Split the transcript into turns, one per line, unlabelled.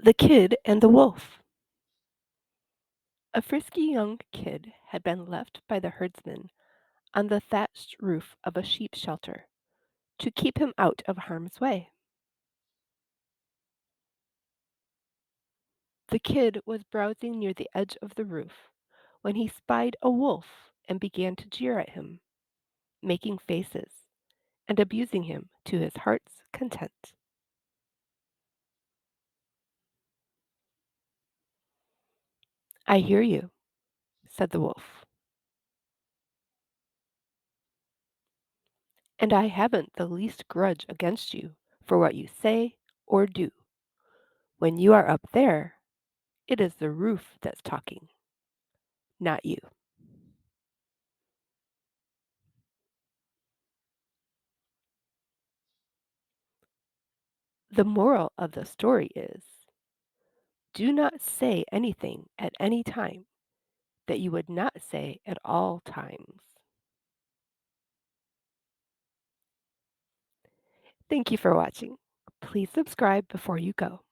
The Kid and the Wolf. A frisky young kid had been left by the herdsman on the thatched roof of a sheep shelter to keep him out of harm's way. The kid was browsing near the edge of the roof when he spied a wolf and began to jeer at him, making faces and abusing him to his heart's content. "I hear you," said the wolf, "and I haven't the least grudge against you for what you say or do. When you are up there, it is the roof that's talking, not you." The moral of the story is, do not say anything at any time that you would not say at all times. Thank you for watching. Please subscribe before you go.